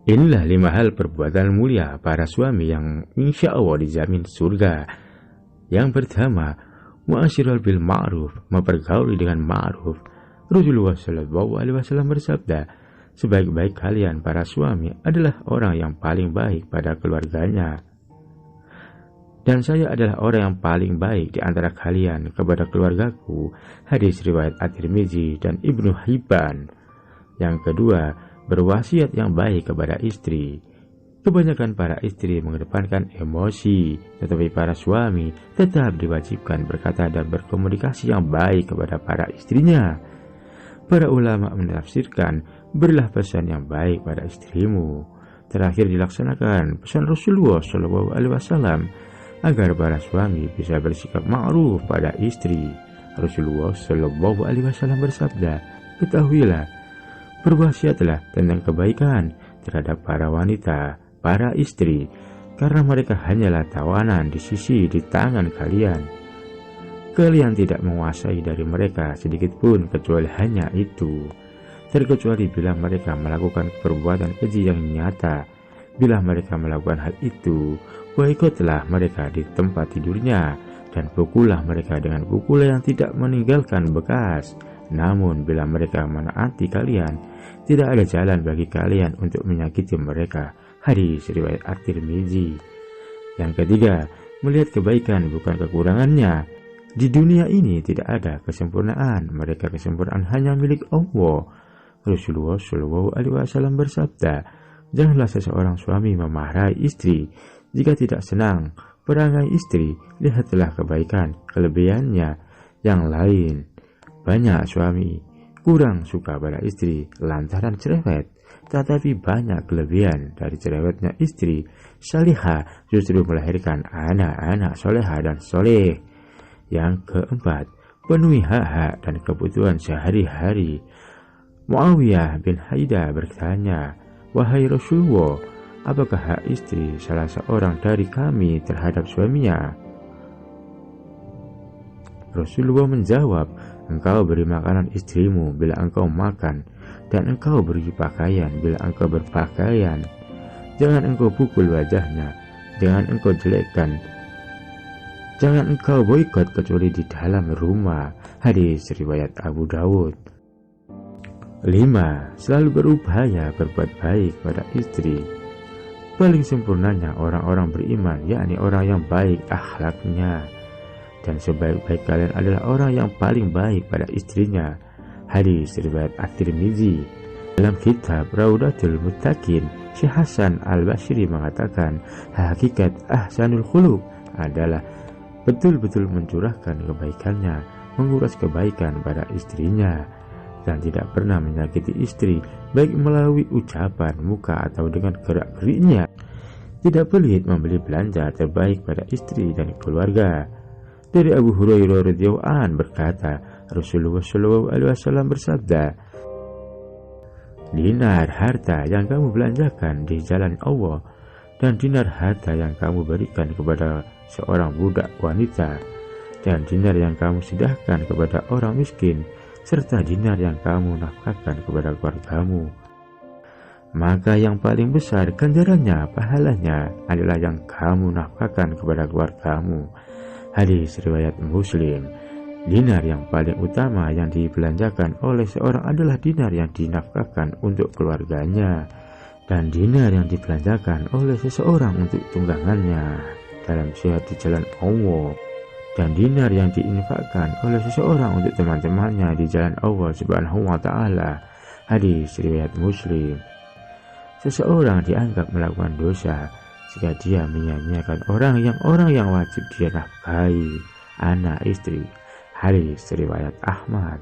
Inilah 5 hal perbuatan mulia para suami yang insya Allah dijamin surga. Yang pertama, mu'asyiral bil ma'ruf, mempergauli dengan ma'ruf. Rasulullah SAW bersabda, sebaik-baik kalian para suami adalah orang yang paling baik pada keluarganya. Dan saya adalah orang yang paling baik di antara kalian kepada keluargaku. Hadis riwayat At-Tirmizi dan Ibnu Hibban. Yang kedua, berwasiat yang baik kepada istri. Kebanyakan para istri mengedepankan emosi, tetapi para suami tetap diwajibkan berkata dan berkomunikasi yang baik kepada para istrinya. Para ulama menafsirkan, berilah pesan yang baik pada istrimu. Terakhir dilaksanakan pesan Rasulullah SAW agar para suami bisa bersikap ma'ruf pada istri. Rasulullah SAW bersabda, ketahuilah, berwasiatlah tentang kebaikan terhadap para wanita, para istri, karena mereka hanyalah tawanan di tangan kalian. Kalian tidak menguasai dari mereka sedikit pun kecuali hanya itu, terkecuali bila mereka melakukan perbuatan keji yang nyata. Bila mereka melakukan hal itu, boikotlah mereka di tempat tidurnya dan pukullah mereka dengan pukulan yang tidak meninggalkan bekas. Namun bila mereka menaati kalian, tidak ada jalan bagi kalian untuk menyakiti mereka. Hadis riwayat At-Tirmizi. Yang ketiga, melihat kebaikan bukan kekurangannya. Di dunia ini tidak ada kesempurnaan, mereka kesempurnaan hanya milik Allah. Rasulullah SAW bersabda, janganlah seseorang suami memarahi istri jika tidak senang perangai istri. Lihatlah kebaikan kelebihannya yang lain. Banyak suami kurang suka pada istri lantaran cerewet, tetapi banyak kelebihan dari cerewetnya istri salihah justru melahirkan anak-anak soleha dan soleh. Yang keempat, penuhi hak-hak dan kebutuhan sehari-hari. Muawiyah bin Haidah bertanya, wahai Rasulullah, apakah hak istri salah seorang dari kami terhadap suaminya? Rasulullah menjawab, engkau beri makanan istrimu bila engkau makan, dan engkau beri pakaian bila engkau berpakaian. Jangan engkau pukul wajahnya, jangan engkau jelekkan, jangan engkau boikot kecuali di dalam rumah. Hadis riwayat Abu Dawud. 5. Selalu berupaya berbuat baik pada istri. Paling sempurnanya orang-orang beriman, yakni orang yang baik akhlaknya. Dan sebaik-baik kalian adalah orang yang paling baik pada istrinya. Hadis riwayat At-Tirmizi. Dalam kitab Raudatul Muttaqin, Syekh Hasan Al-Basri mengatakan, hakikat ahsanul khuluq adalah betul-betul mencurahkan kebaikannya, menguras kebaikan pada istrinya, dan tidak pernah menyakiti istri, baik melalui ucapan, muka, atau dengan gerak-geriknya. Tidak pelit membeli belanja terbaik pada istri dan keluarga. Dari Abu Hurairah radhiyallahu anhu berkata, Rasulullah SAW bersabda, dinar harta yang kamu belanjakan di jalan Allah dan dinar harta yang kamu berikan kepada seorang budak wanita, dan dinar yang kamu sedekahkan kepada orang miskin, serta dinar yang kamu nafkahkan kepada keluargamu, maka yang paling besar ganjarannya, pahalanya adalah yang kamu nafkahkan kepada keluargamu. Hadis riwayat Muslim. Dinar yang paling utama yang dibelanjakan oleh seorang adalah dinar yang dinafkahkan untuk keluarganya, dan dinar yang dibelanjakan oleh seseorang untuk tunggangannya dalam jihad di jalan Allah, dan dinar yang diinfakkan oleh seseorang untuk teman-temannya di jalan Allah Subhanahu wa Ta'ala. Hadis riwayat Muslim. Seseorang dianggap melakukan dosa jika dia menyia-nyiakan orang yang wajib dia nafkahi, anak, istri. Hadis riwayat Ahmad.